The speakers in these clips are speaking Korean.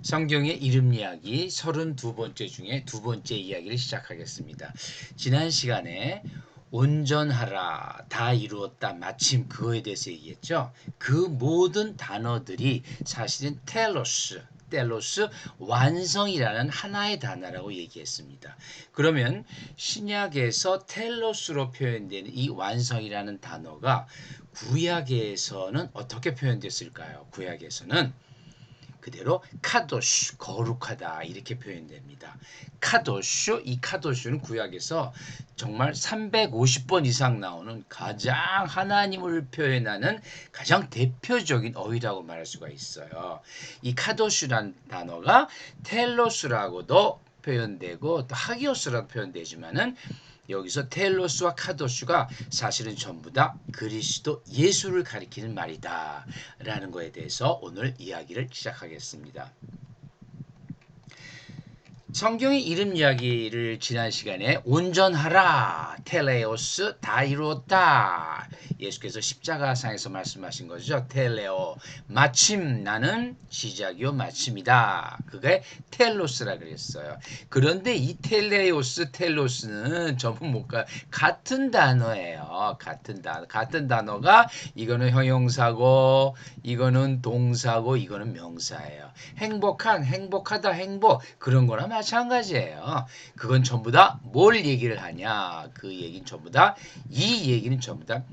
성경의 이름 이야기 32번째 중에 두 번째 이야기를 시작하겠습니다. 지난 시간에 온전하라, 다 이루었다, 마침 그거에 대해서 얘기했죠. 그 모든 단어들이 사실은 텔로스, 완성이라는 하나의 단어라고 얘기했습니다. 그러면 신약에서 텔로스로 표현되는 이 완성이라는 단어가 구약에서는 어떻게 표현됐을까요? 구약에서는 그대로 카도슈, 거룩하다 이렇게 표현됩니다. 이 카도슈는 구약에서 정말 350번 이상 나오는 가장 하나님을 표현하는 가장 대표적인 어휘라고 말할 수가 있어요. 이 카도슈라는 단어가 텔로스라고도 표현되고 또 하기오스라고 표현되지만은 여기서 텔로스와 카도슈가 사실은 전부 다 그리스도 예수를 가리키는 말이다 라는 것에 대해서 오늘 이야기를 시작하겠습니다. 성경의 이름 이야기를 지난 시간에 온전하라, 텔레오스, 다 이루었다. 예수께서 십자가상에서 말씀하신 거죠. 텔레오, 마침 나는 시작이요 마침이다. 그게 텔로스라 그랬어요. 그런데 이 텔로스는 전부 뭔가 같은 단어예요. 같은 단어가 이거는 형용사고, 이거는 동사고, 이거는 명사예요. 행복하다, 행복 그런 거나 마찬가지예요. 그건 전부 다 뭘 얘기를 하냐? 이 얘기는 전부 다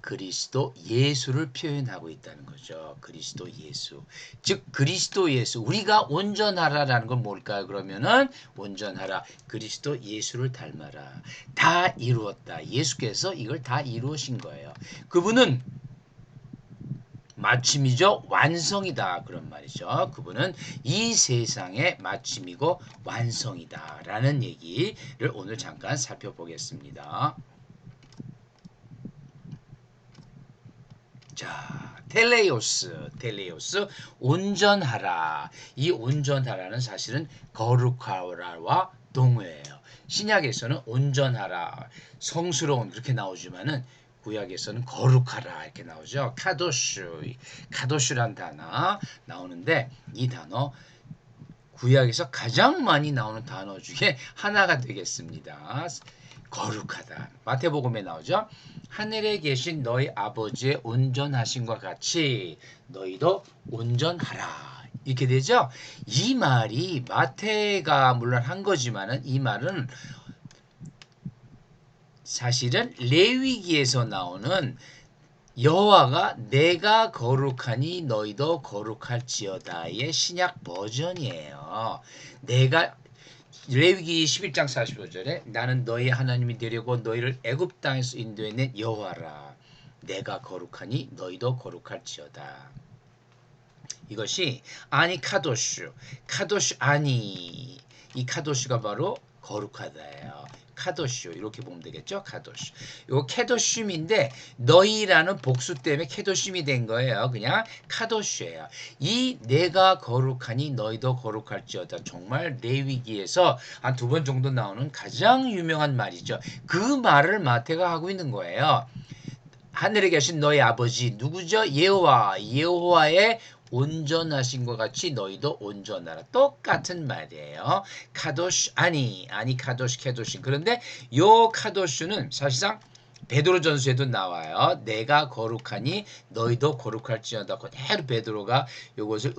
그리스도 예수를 표현하고 있다는 거죠. 그리스도 예수. 즉 그리스도 예수. 우리가 온전하라라는 건 뭘까요? 그러면은 온전하라. 그리스도 예수를 닮아라. 다 이루었다. 예수께서 이걸 다 이루으신 거예요. 그분은 마침이죠. 완성이다. 그런 말이죠. 그분은 이 세상의 마침이고 완성이다. 라는 얘기를 오늘 잠깐 살펴보겠습니다. 자, 텔레오스, 온전하라. 이 온전하라는 사실은 거룩하라와 동의어예요. 신약에서는 온전하라, 성스러운 그렇게 나오지만은 구약에서는 거룩하라 이렇게 나오죠. 카도슈란 단어 나오는데 이 단어 구약에서 가장 많이 나오는 단어 중에 하나가 되겠습니다. 거룩하다. 마태복음에 나오죠. 하늘에 계신 너희 아버지의 온전하심과 같이 너희도 온전하라. 이렇게 되죠. 이 말이 마태가 물론 한 거지만은 이 말은 사실은 레위기에서 나오는 여호와가 내가 거룩하니 너희도 거룩할지어다의 신약 버전이에요. 내가 레위기 11장 45절에 나는 너희 하나님이 되려고 너희를 애굽 땅에서 인도해낸 여호와라. 내가 거룩하니 너희도 거룩할지어다. 이것이 아니 카도슈 아니 이 카도슈가 바로 거룩하다예요. 카도슈 이렇게 보면 되겠죠. 카도슈. 이거 케도심인데 너희라는 복수 때문에 케도심이 된 거예요. 그냥 카도슈예요. 이 내가 거룩하니 너희도 거룩할지어다. 정말 레위기에서 한 두 번 정도 나오는 가장 유명한 말이죠. 그 말을 마태가 하고 있는 거예요. 하늘에 계신 너희 아버지 누구죠? 여호와의 온전하신 것 같이 너희도 온전하라. 똑같은 말이에요. 카도시 아니 카도시 케도시. 그런데 요 카도슈는 사실상 베드로전서에도 나와요. 내가 거룩하니 너희도 거룩할지어다. 그대로 베드로가 이것을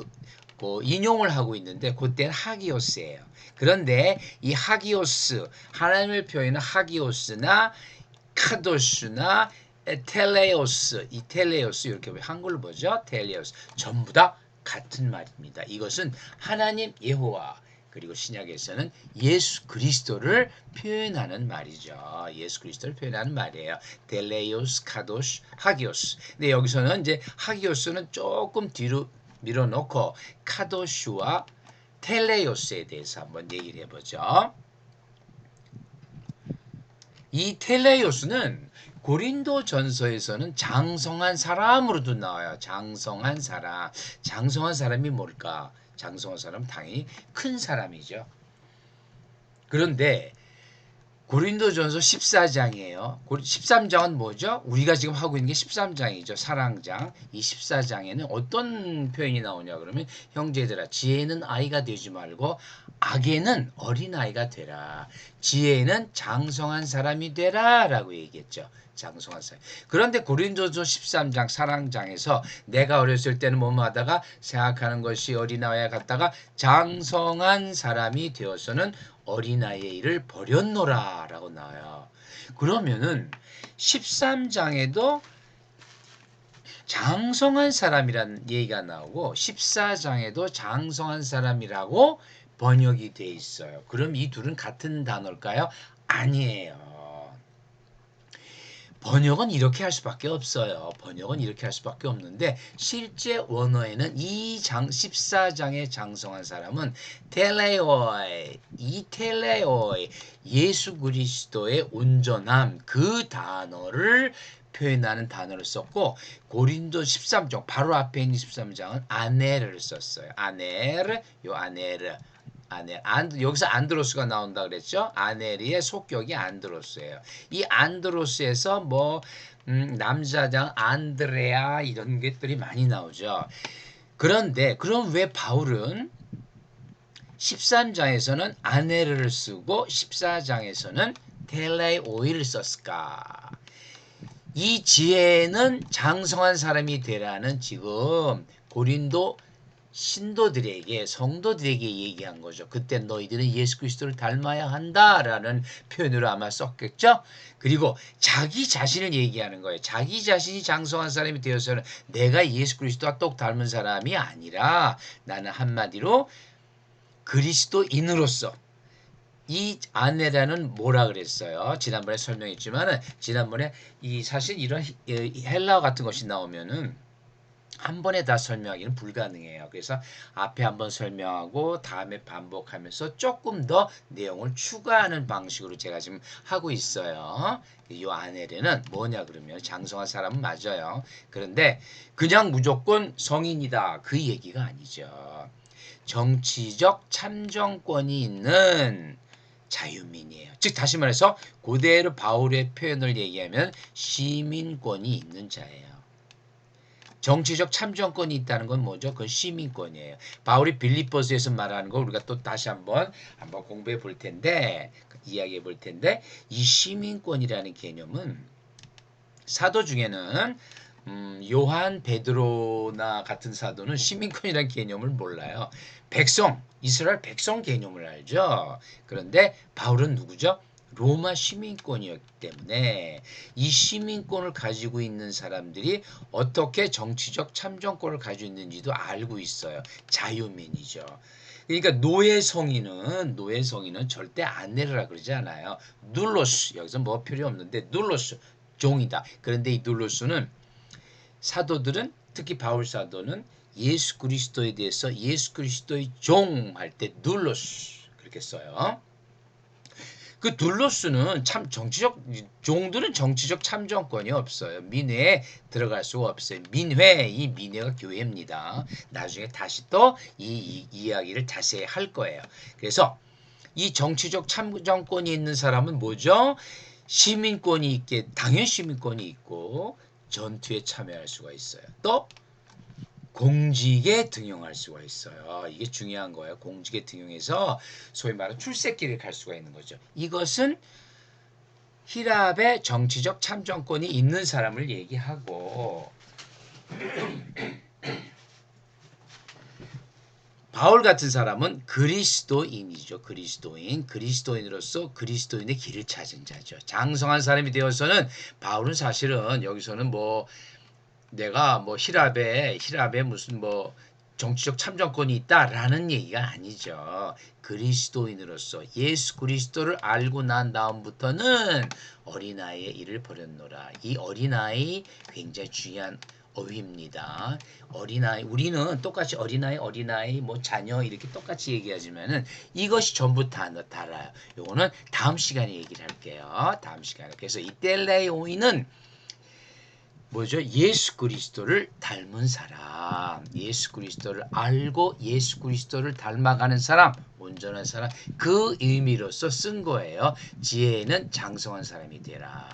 인용을 하고 있는데 그때는 하기오스예요. 그런데 이 하기오스 하나님을 표현하는 하기오스나 카도슈나 텔레오스 이렇게 한글로 보죠. 텔레오스 전부 다 같은 말입니다. 이것은 하나님 여호와 그리고 신약에서는 예수 그리스도를 표현하는 말이죠. 예수 그리스도를 표현하는 말이에요. 텔레오스, 카도시, 하기오스. 근데 여기서는 이제 하기오스는 조금 뒤로 밀어놓고 카도슈와 텔레오스에 대해서 한번 얘기를 해보죠. 이 텔레오스는 고린도 전서에서는 장성한 사람으로도 나와요. 장성한 사람이 뭘까? 장성한 사람은 당연히 큰 사람이죠. 그런데 고린도전서 14장이에요. 13장은 뭐죠? 우리가 지금 하고 있는 게 13장이죠. 사랑장. 이 14장에는 어떤 표현이 나오냐 그러면 형제들아 지혜는 아이가 되지 말고 악에는 어린아이가 되라. 지혜는 장성한 사람이 되라 라고 얘기했죠. 장성한 사람. 그런데 고린도서 13장 사랑장에서 내가 어렸을 때는 뭐뭐 하다가 생각하는 것이 어린아이와 같다가 장성한 사람이 되어서는 어린아이의 일을 버렸노라 라고 나와요. 그러면은 13장에도 장성한 사람이라는 얘기가 나오고 14장에도 장성한 사람이라고 번역이 돼 있어요. 그럼 이 둘은 같은 단어일까요? 아니에요. 번역은 이렇게 할 수밖에 없어요. 번역은 이렇게 할 수밖에 없는데 실제 원어에는 이 14장의 장성한 사람은 텔레오이, 이 텔레오이, 예수 그리스도의 온전함 그 단어를 표현하는 단어를 썼고 고린도 13장 바로 앞에 있는 13장은 아네르를 썼어요. 아네르, 요 아네르. 여기서 안드로스가 나온다 그랬죠? 아네리의 속격이 안드로스예요. 이 안드로스에서 뭐 남자장 안드레아 이런 것들이 많이 나오죠. 그런데 그럼 왜 바울은 13장에서는 아네르를 쓰고 14장에서는 텔레오이를 썼을까? 이 지혜는 장성한 사람이 되라는 지금 고린도 신도들에게 성도들에게 얘기한 거죠. 그때 너희들은 예수 그리스도를 닮아야 한다라는 표현으로 아마 썼겠죠. 그리고 자기 자신을 얘기하는 거예요. 자기 자신이 장성한 사람이 되어서는 내가 예수 그리스도와 똑 닮은 사람이 아니라 나는 한마디로 그리스도인으로서 이 아내라는 뭐라 그랬어요? 지난번에 설명했지만은 지난번에 이 사실 이런 헬라어 같은 것이 나오면은 한 번에 다 설명하기는 불가능해요. 그래서 앞에 한번 설명하고 다음에 반복하면서 조금 더 내용을 추가하는 방식으로 제가 지금 하고 있어요. 이 아내레는 뭐냐 그러면 장성한 사람은 맞아요. 그런데 그냥 무조건 성인이다 그 얘기가 아니죠. 정치적 참정권이 있는 자유민이에요. 즉 다시 말해서 그대로 바울의 표현을 얘기하면 시민권이 있는 자예요. 정치적 참정권이 있다는 건 뭐죠? 그건 시민권이에요. 바울이 빌립보스에서 말하는 거 우리가 또 다시 한번 공부해 볼 텐데 이야기해 볼 텐데 이 시민권이라는 개념은 사도 중에는 요한 베드로나 같은 사도는 시민권이라는 개념을 몰라요. 백성, 이스라엘 백성 개념을 알죠. 그런데 바울은 누구죠? 로마 시민권이었기 때문에 이 시민권을 가지고 있는 사람들이 어떻게 정치적 참정권을 가지고 있는지도 알고 있어요. 자유민이죠. 그러니까 노예 성인은 절대 안 내려라 그러지 않아요. 눌로스 여기서 뭐 필요 없는데 눌로스 종이다. 그런데 이 눌로스는 사도들은 특히 바울 사도는 예수 그리스도에 대해서 예수 그리스도의 종 할 때 눌로스 그렇게 써요. 그 둘로스는 참 정치적 종들은 정치적 참정권이 없어요. 민회에 들어갈 수가 없어요. 이 민회가 교회입니다. 나중에 다시 또 이 이야기를 자세히 할 거예요. 그래서 이 정치적 참정권이 있는 사람은 뭐죠? 시민권이 있게 당연 시민권이 있고 전투에 참여할 수가 있어요. 또 공직에 등용할 수가 있어요. 이게 중요한 거예요. 공직에 등용해서 소위 말하는 출세길을 갈 수가 있는 거죠. 이것은 히랍의 정치적 참정권이 있는 사람을 얘기하고 바울 같은 사람은 그리스도인이죠. 그리스도인으로서 그리스도인의 길을 찾은 자죠. 장성한 사람이 되어서는 바울은 사실은 여기서는 뭐 내가 뭐 히랍에 무슨 뭐 정치적 참정권이 있다라는 얘기가 아니죠. 그리스도인으로서 예수 그리스도를 알고 난 다음부터는 어린아이의 일을 버렸노라. 이 어린아이 굉장히 중요한 어휘입니다. 어린아이 우리는 똑같이 어린아이 뭐 자녀 이렇게 똑같이 얘기하지만은 이것이 전부 다 달라요. 요거는 다음 시간에 얘기를 할게요. 다음 시간에. 그래서 이 텔레오이는 뭐죠? 예수 그리스도를 닮은 사람, 예수 그리스도를 알고 예수 그리스도를 닮아가는 사람, 온전한 사람 그 의미로서 쓴 거예요. 지혜는 장성한 사람이 되라.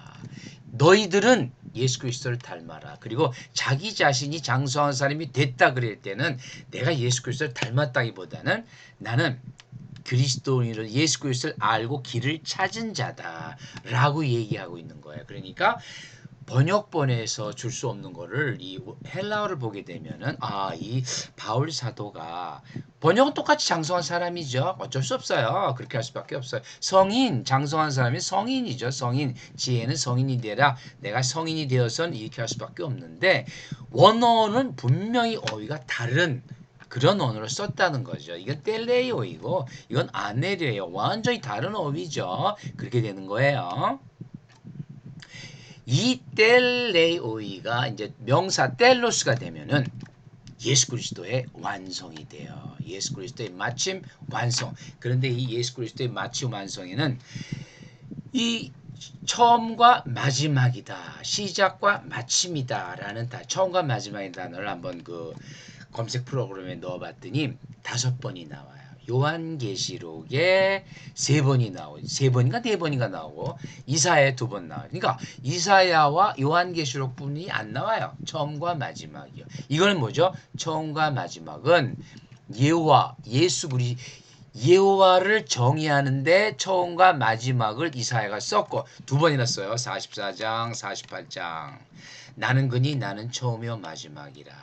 너희들은 예수 그리스도를 닮아라. 그리고 자기 자신이 장성한 사람이 됐다 그럴 때는 내가 예수 그리스도를 닮았다기보다는 나는 그리스도인으로 예수 그리스도를 알고 길을 찾은 자다라고 얘기하고 있는 거예요. 그러니까 번역본에서 줄 수 없는 거를 이 헬라어를 보게 되면은 이 바울 사도가 번역은 똑같이 장성한 사람이죠. 어쩔 수 없어요. 그렇게 할 수밖에 없어요. 성인, 장성한 사람이 성인이죠. 성인, 지혜는 성인이 되라. 내가 성인이 되어선 이렇게 할 수밖에 없는데 원어는 분명히 어휘가 다른 그런 언어를 썼다는 거죠. 이건 텔레오이고 이건 아네르예요. 완전히 다른 어휘죠. 그렇게 되는 거예요. 이 텔레오이가 이제 명사 텔로스가 되면은 예수 그리스도의 완성이 돼요. 예수 그리스도의 마침 완성. 그런데 이 예수 그리스도의 마침 완성에는 이 처음과 마지막이다. 시작과 마침이다라는 처음과 마지막의 단어를 한번 그 검색 프로그램에 넣어봤더니 5번이 나와요. 요한계시록에 3번이 나오고 3번인가 4번인가 나오고 이사야에 2번 나와요. 그러니까 이사야와 요한계시록뿐이 안 나와요. 처음과 마지막이요. 이거는 뭐죠? 처음과 마지막은 예호와 예호와를 정의하는데 처음과 마지막을 이사야가 썼고 2번이나 써요. 44장, 48장. 나는 그니 나는 처음이요 마지막이라.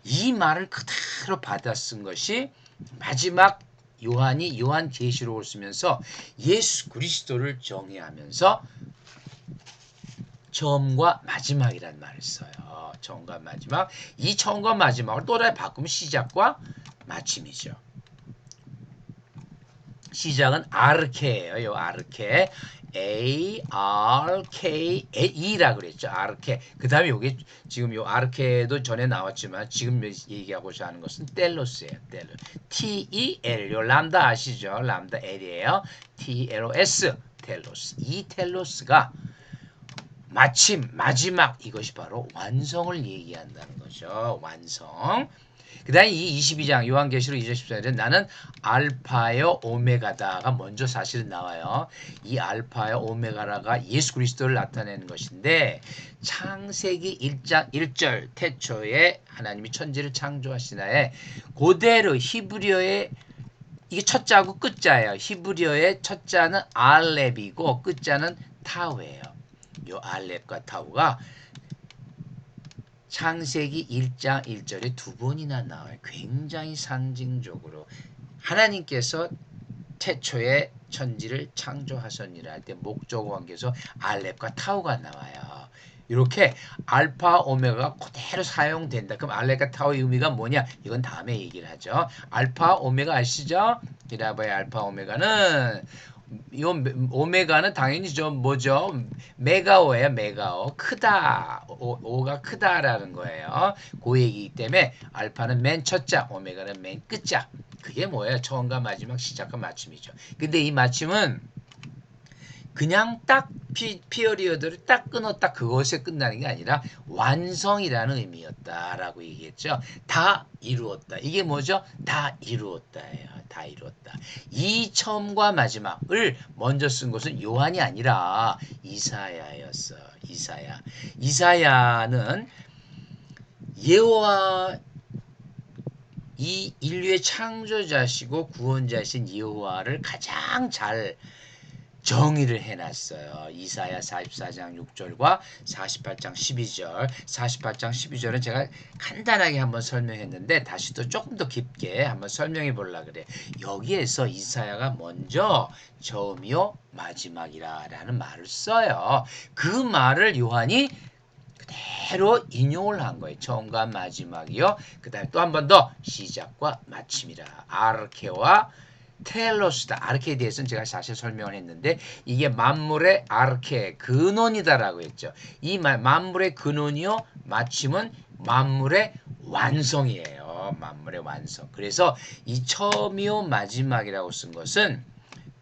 이 말을 그대로 받아 쓴 것이 마지막 요한이 요한계시록을 쓰면서 예수 그리스도를 정의하면서 처음과 마지막이라는 말을 써요. 처음과 마지막. 이 처음과 마지막을 또 다시 바꾸면 시작과 마침이죠. 시작은 아르케예요. 요 아르케. ARKE라 그랬죠. 아르케. 그 다음에 요게 지금 요 아르케도 전에 나왔지만 지금 얘기하고자 하는 것은 텔로스예요. 텔로스. TEL. 요 람다 아시죠? 람다 L이에요. TLOS. 텔로스. 이 텔로스가 마침 마지막 이것이 바로 완성을 얘기한다는 거죠. 완성. 그 다음에 이 22장 요한계시록 2장 14절에 나는 알파요 오메가다가 먼저 사실은 나와요. 이 알파요 오메가라가 예수 그리스도를 나타내는 것인데 창세기 1장 1절 태초에 하나님이 천지를 창조하시나에 그대로 히브리어의 이게 첫자고 끝자예요. 히브리어의 첫자는 알렙이고 끝자는 타우예요. 요 알렙과 타우가 창세기 1장 1절에 2번이나 나와요. 굉장히 상징적으로 하나님께서 태초에 천지를 창조하셨니라 할 때 목적 관계에서 알렙과 타우가 나와요. 이렇게 알파 오메가가 그대로 사용된다. 그럼 알렙과 타우의 의미가 뭐냐? 이건 다음에 얘기를 하죠. 알파 오메가 아시죠? 이라바의 알파 오메가는 이 오메가는 당연히 좀 뭐죠? 메가오예요. 메가오. 크다. 오가 크다라는 거예요. 그 얘기이기 때문에 알파는 맨 첫자, 오메가는 맨 끝자. 그게 뭐예요? 처음과 마지막, 시작과 마침이죠. 근데 이 마침은 그냥 딱 피어리어드를 딱 끊었다 그것에 끝나는 게 아니라 완성이라는 의미였다라고 얘기했죠. 다 이루었다. 이게 뭐죠? 다 이루었다예요. 다 이루었다. 이 처음과 마지막을 먼저 쓴 것은 요한이 아니라 이사야였어. 이사야. 이사야는 여호와 이 인류의 창조자시고 구원자신 여호와를 가장 잘 정의를 해놨어요. 이사야 44장 6절과 48장 12절. 48장 12절은 제가 간단하게 한번 설명했는데 다시 또 조금 더 깊게 한번 설명해 보려고 그래. 여기에서 이사야가 먼저 처음이요 마지막이라 라는 말을 써요. 그 말을 요한이 그대로 인용을 한 거예요. 처음과 마지막이요. 그 다음에 또 한 번 더 시작과 마침이라. 아르케와 텔로스다. 아르케에 대해서는 제가 사실 설명을 했는데 이게 만물의 아르케 근원이다라고 했죠. 이 만물의 근원이요. 마침은 만물의 완성이에요. 만물의 완성. 그래서 이 처음이요 마지막이라고 쓴 것은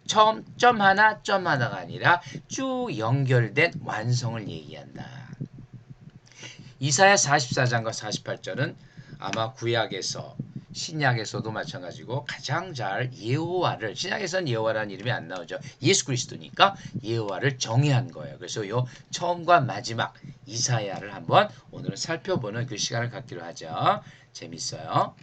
처음 점 하나가 아니라 쭉 연결된 완성을 얘기한다. 이사야 44장과 48절은 아마 구약에서 신약에서도 마찬가지고 가장 잘 여호와를 신약에서는 여호와라는 이름이 안 나오죠. 예수 그리스도니까 여호와를 정의한 거예요. 그래서 요 처음과 마지막 이사야를 한번 오늘은 살펴보는 그 시간을 갖기로 하죠. 재밌어요.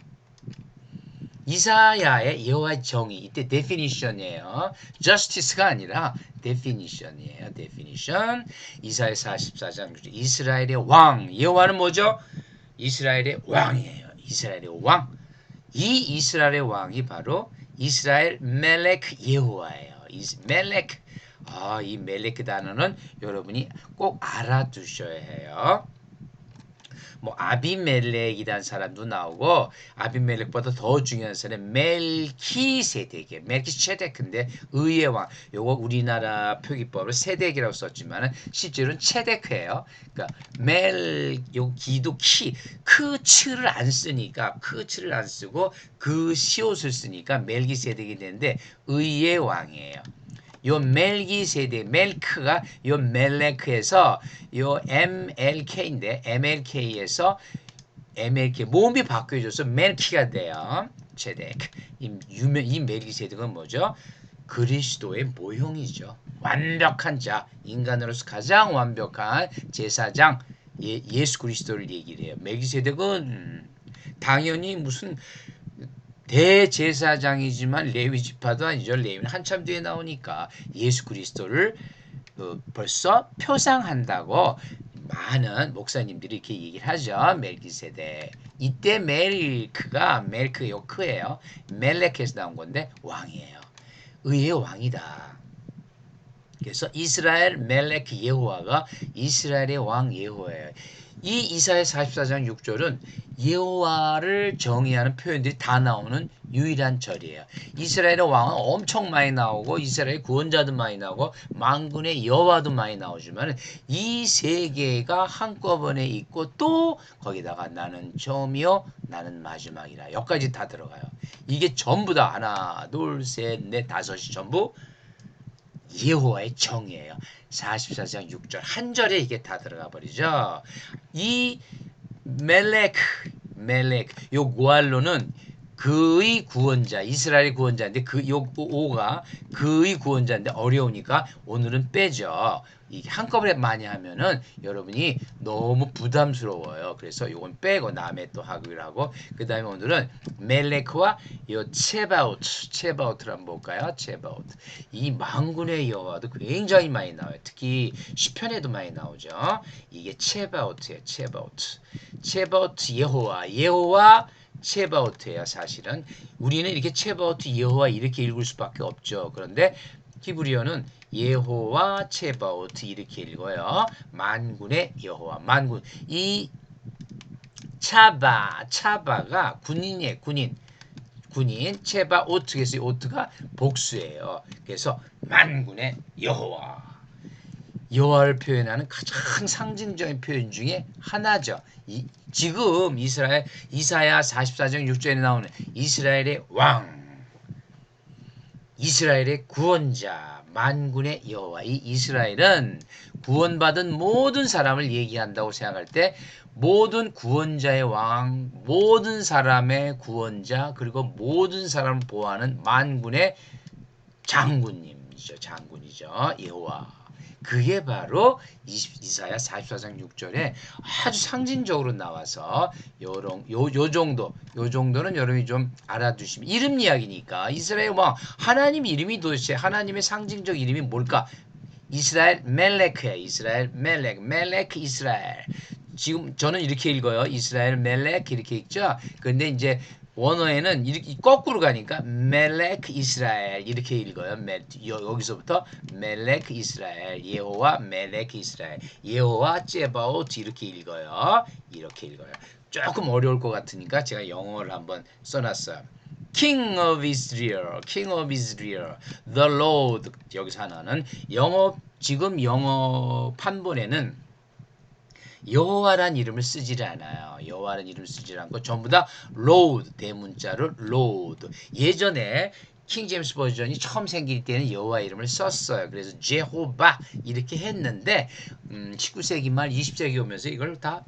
이사야의 여호와의 정의 이때 definition이에요. justice가 아니라 definition이에요. definition. 이사야 44장 이스라엘의 왕 여호와는 뭐죠? 이스라엘의 왕이에요. 이스라엘의 왕. 이 이스라엘의 왕이 바로 이스라엘 멜렉 여호와예요. 멜렉. 이 멜렉 단어는 여러분이 꼭 알아두셔야 해요. 뭐 아비멜렉이라는 사람도 나오고 아비멜렉보다 더 중요한 사람 멜키세덱이에요. 멜키세덱인데 의의 왕. 요거 우리나라 표기법을 세덱이라고 썼지만 실제로는 체덱이에요. 그러니까 요 기도 크츠를 안 쓰니까 크츠를 안 쓰고 그 시옷을 쓰니까 멜기세덱이 되는데 의의 왕이에요. 요 멜기세덱 멜크가 요 멜레크에서 요 MLK인데 MLK에서 MLK 몸이 바뀌어져서 멜키가 돼요. 제덱 이 멜기세덱은 뭐죠? 그리스도의 모형이죠. 완벽한 자 인간으로서 가장 완벽한 제사장 예수 그리스도를 얘기를 해요. 멜기세덱은 당연히 무슨 대제사장이지만 레위 지파도 아니죠. 레위는 한참 뒤에 나오니까 예수 그리스도를 벌써 표상한다고 많은 목사님들이 이렇게 얘기를 하죠. 멜기세덱. 이때 멜크 요크예요. 멜렉에서 나온 건데 왕이에요. 의의 왕이다. 그래서 이스라엘 멜렉 여호와가 이스라엘의 왕 여호와예요. 이 이사야 44장 6절은 여호와를 정의하는 표현들이 다 나오는 유일한 절이에요. 이스라엘의 왕은 엄청 많이 나오고 이스라엘 구원자도 많이 나오고 만군의 여호와도 많이 나오지만 이 세 개가 한꺼번에 있고 또 거기다가 나는 처음이요 나는 마지막이라 여기까지 다 들어가요. 이게 전부 다 하나 둘셋넷 다섯이 전부 여호와의 정의예요. 44장 6절 한 절에 이게 다 들어가 버리죠. 이 멜렉 요 고알로는 그의 구원자 이스라엘의 구원자인데 요 오가 그의 구원자인데 어려우니까 오늘은 빼죠. 이게 한꺼번에 많이 하면은 여러분이 너무 부담스러워요. 그래서 요건 빼고 다음에 또 하기로 하고 그 다음에 오늘은 멜렉과 요 체바우트를 한번 볼까요? 체바우트 이 만군의 여호와도 굉장히 많이 나와요. 특히 시편에도 많이 나오죠. 이게 체바우트예요. 체바우트 여호와 체바우트예요. 사실은 우리는 이렇게 체바우트 여호와 이렇게 읽을 수밖에 없죠. 그런데 히브리어는 여호와 체바오트 이렇게 읽어요. 만군의 여호와 만군 이 차바가 군인이에요. 군인 체바오트에서 오트가 복수예요. 그래서 만군의 여호와를 표현하는 가장 상징적인 표현 중에 하나죠. 지금 이사야 44장 6절에 나오는 이스라엘의 왕 이스라엘의 구원자 만군의 여호와 이 이스라엘은 구원받은 모든 사람을 얘기한다고 생각할 때 모든 구원자의 왕 모든 사람의 구원자 그리고 모든 사람을 보호하는 만군의 장군이죠 여호와 그게 바로 이사야 44장 6절에 아주 상징적으로 나와서 요 정도는 여러분이 좀 알아두시면 이름 이야기니까 이스라엘 왕 하나님 이름이 도대체 하나님의 상징적 이름이 뭘까? 이스라엘 멜렉이에요. 이스라엘 멜렉 이스라엘. 지금 저는 이렇게 읽어요. 이스라엘 멜렉 이렇게 읽죠. 근데 이제 원어에는 이렇게 거꾸로 가니까 멜렉 이스라엘 이렇게 읽어요. 여기서부터 멜렉 이스라엘 여호와 멜렉 이스라엘 여호와 제바오트 이렇게 읽어요. 조금 어려울 것 같으니까 제가 영어를 한번 써놨어요. King of Israel, the Lord 여기서 하나는 지금 영어 판본에는 여호와란 이름을 쓰지를 않아요. 여호와란 이름을 쓰지 않고 전부 다 Lord 대문자로 Lord. 예전에 킹 제임스 버전이 처음 생길 때는 여호와 이름을 썼어요. 그래서 제호바 이렇게 했는데 19세기 말 20세기 오면서 이걸 다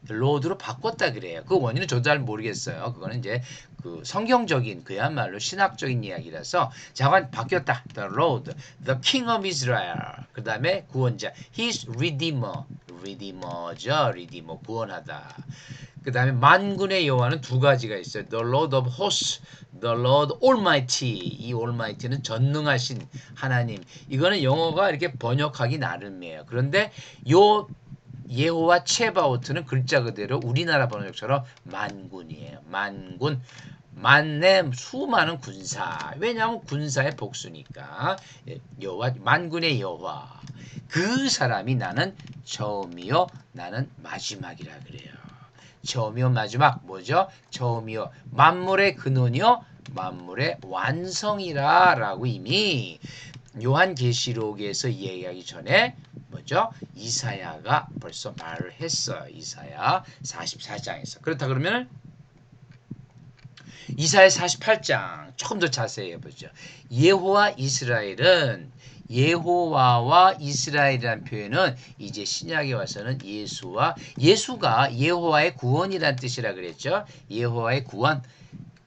로드로 바꿨다 그래요. 그 원인은 저도 잘 모르겠어요. 그거는 이제 그 성경적인 그야말로 신학적인 이야기라서 자관 바뀌었다. The Lord, the King of Israel. 그 다음에 구원자, His Redeemer, Redeemer죠. Redeemer 구원하다. 그 다음에 만군의 여호와는 두 가지가 있어요. The Lord of Hosts, The Lord Almighty. 이 Almighty는 전능하신 하나님. 이거는 영어가 이렇게 번역하기 나름이에요. 그런데 요 예호와 체바오트는 글자 그대로 우리나라 번역처럼 만군이에요. 만군. 만내 수많은 군사. 왜냐하면 군사의 복수니까. 여호와 만군의 여호와. 그 사람이 나는 처음이요 나는 마지막이라 그래요. 처음이요 마지막 뭐죠? 처음이요 만물의 근원이요 만물의 완성이라 라고 이미 요한계시록에서 이야기하기 전에 뭐죠? 이사야가 벌써 말을 했어요. 이사야 44장에서. 그렇다 그러면 이사야 48장 조금 더 자세히 해보죠. 예호와 이스라엘은 예호와와 이스라엘이라는 표현은 이제 신약에 와서는 예수가 예호와의 구원이란 뜻이라 그랬죠. 예호와의 구원.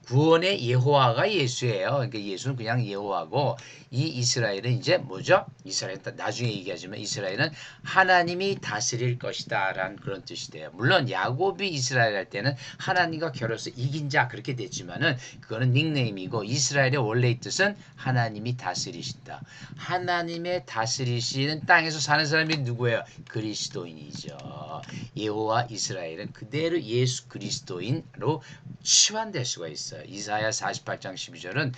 구원의 예호와가 예수예요. 그러니까 예수는 그냥 예호와고 이 이스라엘은 이제 뭐죠? 이스라엘은 나중에 얘기하지만 이스라엘은 하나님이 다스릴 것이다 라는 그런 뜻이 돼요. 물론 야곱이 이스라엘 할 때는 하나님과 결혼해서 이긴 자 그렇게 됐지만은 그거는 닉네임이고 이스라엘의 원래의 뜻은 하나님이 다스리신다. 하나님의 다스리시는 땅에서 사는 사람이 누구예요? 그리스도인이죠. 예호와 이스라엘은 그대로 예수 그리스도인으로 치환될 수가 있어요. 이사야 48장 12절은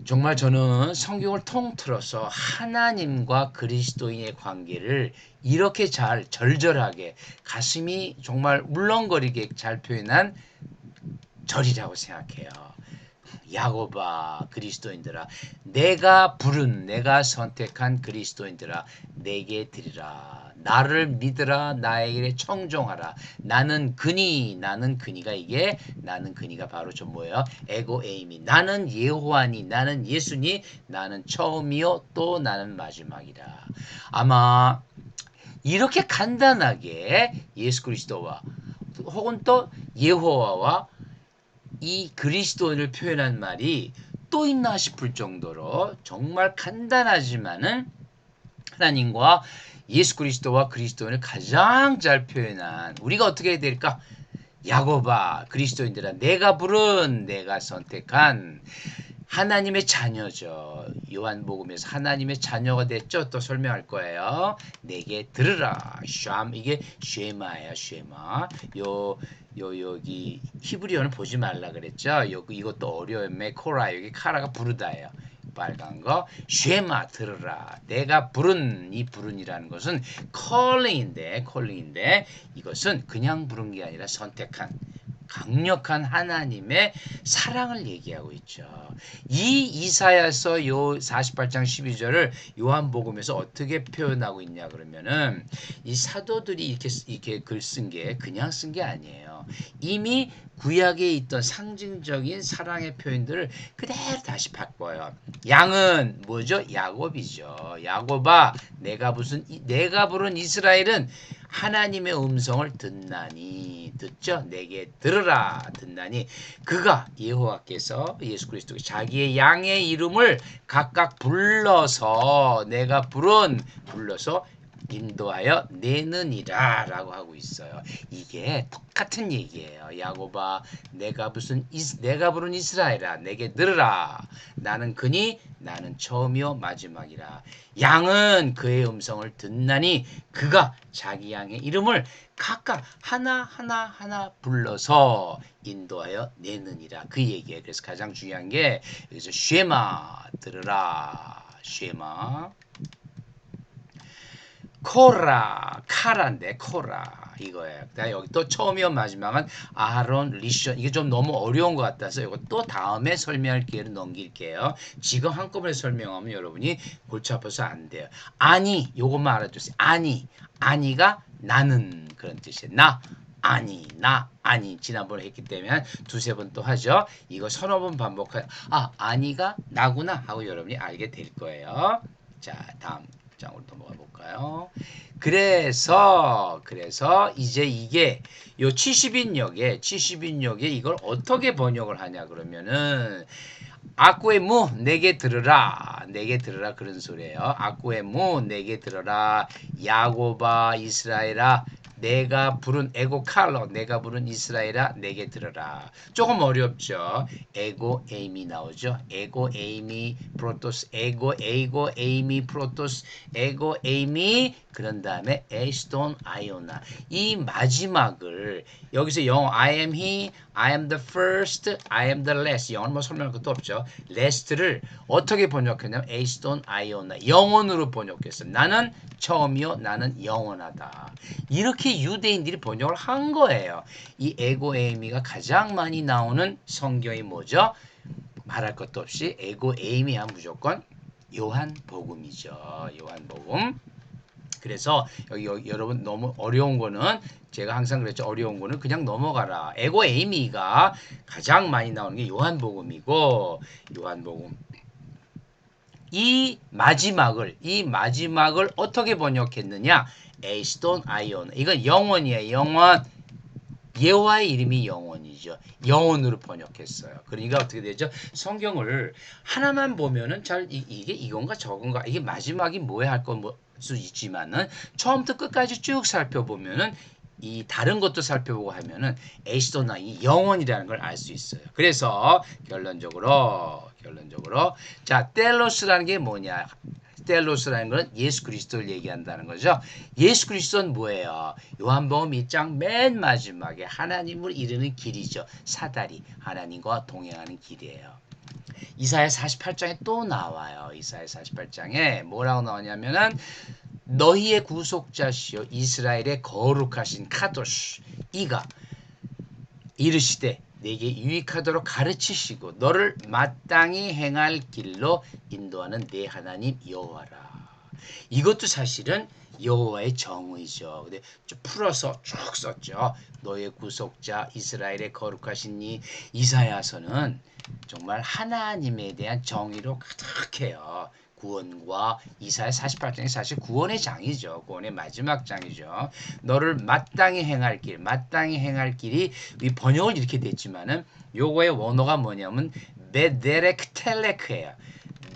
정말 저는 성경을 통틀어서 하나님과 그리스도인의 관계를 이렇게 잘 절절하게 가슴이 정말 울렁거리게 잘 표현한 절이라고 생각해요. 야곱아 그리스도인들아 내가 선택한 그리스도인들아 내게 드리라. 나를 믿으라. 나에게 청종하라. 나는 그니가 바로 저 뭐예요? 에고 에이미. 나는 예호와니 나는 예수니 나는 처음이요 또 나는 마지막이라. 아마 이렇게 간단하게 예수 그리스도와 혹은 또 예호와와 이 그리스도인을 표현한 말이 또 있나 싶을 정도로 정말 간단하지만은 하나님과 예수 그리스도와 그리스도인을 가장 잘 표현한 우리가 어떻게 해야 될까? 야곱아 그리스도인들아 내가 선택한 하나님의 자녀죠. 요한복음에서 하나님의 자녀가 됐죠. 또 설명할 거예요. 내게 들으라. 이게 쉐마예요. 쉐마. 여기 히브리어는 보지 말라 그랬죠. 이것도 어려워요. 메코라 여기 카라가 부르다예요. 빨간 거 쉐마 들으라. 내가 부른 이 부른이라는 것은 calling인데 이것은 그냥 부른 게 아니라 선택한 강력한 하나님의 사랑을 얘기하고 있죠. 이 이사야서 요 48장 12절을 요한복음에서 어떻게 표현하고 있냐 그러면은 이 사도들이 이렇게 글 쓴 게 그냥 쓴 게 아니에요. 이미 구약에 있던 상징적인 사랑의 표현들을 그대로 다시 바꿔요. 양은 뭐죠? 야곱이죠. 야곱아 내가 부른 이스라엘은 하나님의 음성을 듣죠? 내게 들으라 듣나니 그가 예호와께서 예수 그리스도 자기의 양의 이름을 각각 불러서 불러서 인도하여 내느니라 라고 하고 있어요. 이게 똑같은 얘기예요. 야곱아 내가 부른 이스라엘아 내게 들으라. 나는 처음이요 마지막이라. 양은 그의 음성을 듣나니 그가 자기 양의 이름을 각각 하나 불러서 인도하여 내느니라. 그 얘기예요. 그래서 가장 중요한 게 여기서 쉐마 들으라. 쉐마 카라인데 코라 이거예요. 여기 또 처음이요 마지막은 아론 리션. 이게 좀 너무 어려운 것 같아서 이거 또 다음에 설명할 기회를 넘길게요. 지금 한꺼번에 설명하면 여러분이 골치 아파서 안 돼요. 아니 요것만 알아두세요. 아니가 나는 그런 뜻이에요. 나 아니 지난번에 했기 때문에 한 두세 번 또 하죠. 이거 서너 번 반복하요. 아니가 나구나 하고 여러분이 알게 될 거예요. 자 다음 28장으로 넘어가 볼까요? 그래서 이제 이게 요 70인역에 이걸 어떻게 번역을 하냐 그러면은 아꾸에무 내게 들으라 그런 소리예요. 아꾸에무 내게 들으라 야고바 이스라엘아 내가 부른 에고칼로 내가 부른 이스라엘아 내게 들어라. 조금 어렵죠. 에고 에임이 나오죠. 에고 에임이 프로토스 에고 에이미 프로토스 에고 에임이 그런 다음에 에스톤 아이오나 이 마지막을 여기서 영어 I am he, I am the first, I am the last 영어는 뭐 설명할 것도 없죠. last를 어떻게 번역했냐면 에스톤 아이오나 영원으로 번역했어. 나는 처음이요 나는 영원하다. 이렇게 유대인들이 번역을 한 거예요. 이 에고 에이미가 가장 많이 나오는 성경이 뭐죠? 말할 것도 없이 에고 에이미 하면 무조건 요한복음이죠. 요한복음. 그래서 여기 여러분 너무 어려운 거는 제가 항상 그랬죠. 어려운 거는 그냥 넘어가라. 에고 에이미가 가장 많이 나오는 게 요한복음이고 요한복음. 이 마지막을 어떻게 번역했느냐? 에이스톤 아이온. 이건 영원이에요. 영원. 여호와의 이름이 영원이죠. 영원으로 번역했어요. 그러니까 어떻게 되죠? 성경을 하나만 보면은 잘 이게 이건가 저건가 이게 마지막이 뭐야 할 수 있지만은 처음부터 끝까지 쭉 살펴보면은 이 다른 것도 살펴보고 하면은 에이스톤 이 영원이라는 걸 알 수 있어요. 그래서 결론적으로 자 텔로스라는 게 뭐냐? 텔로스라는 건 예수 그리스도를 얘기한다는 거죠. 예수 그리스도는 뭐예요? 요한복음 1장 맨 마지막에 하나님을 이르는 길이죠. 사다리 하나님과 동행하는 길이에요. 이사야 48장에 또 나와요. 이사야 48장에 뭐라고 나오냐면은 너희의 구속자시요 이스라엘의 거룩하신 카도시 이가 이르시되 내게 유익하도록 가르치시고 너를 마땅히 행할 길로 인도하는 내 하나님 여호와라. 이것도 사실은 여호와의 정의죠. 근데 좀 풀어서 쭉 썼죠. 너의 구속자 이스라엘의 거룩하신 이 이사야서는 정말 하나님에 대한 정의로 가득해요. 구원과 이사야 48장이 사실 구원의 장이죠. 구원의 마지막 장이죠. 너를 마땅히 행할 길이 이 번역을 이렇게 됐지만은 요거의 원어가 뭐냐면 베데렉 텔레크예요.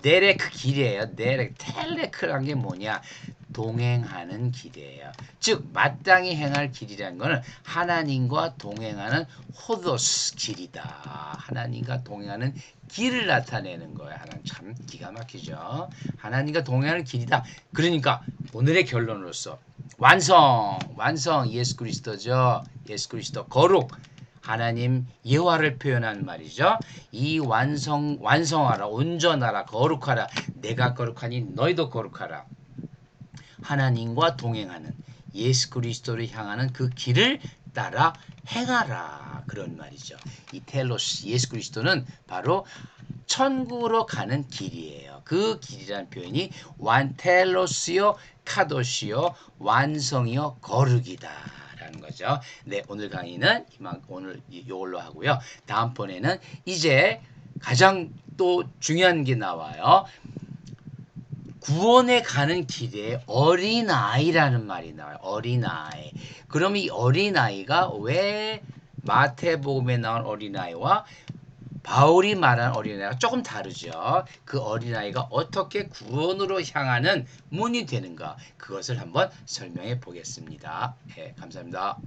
데렉 길이에요. 데렉 텔레크란 게 뭐냐? 동행하는 길이에요. 즉 마땅히 행할 길이라는 것은 하나님과 동행하는 호도스 길이다. 하나님과 동행하는 길을 나타내는 거예요. 하나님 참 기가 막히죠. 하나님과 동행하는 길이다. 그러니까 오늘의 결론으로서 완성 예수 그리스도죠. 예수 그리스도 거룩 하나님 여호와를 표현한 말이죠. 이 완성하라 온전하라 거룩하라 내가 거룩하니 너희도 거룩하라. 하나님과 동행하는 예수 그리스도를 향하는 그 길을 따라 행하라 그런 말이죠. 이 텔로스 예수 그리스도는 바로 천국으로 가는 길이에요. 그 길이라는 표현이 텔로스요 카도시요 완성이요 거룩이다 라는 거죠. 네, 오늘 강의는 오늘 이걸로 하고요. 다음번에는 이제 가장 또 중요한 게 나와요. 구원에 가는 길에 어린아이라는 말이 나와요. 어린아이. 그럼 이 어린아이가 왜 마태복음에 나온 어린아이와 바울이 말한 어린아이가 조금 다르죠. 그 어린아이가 어떻게 구원으로 향하는 문이 되는가 그것을 한번 설명해 보겠습니다. 네, 감사합니다.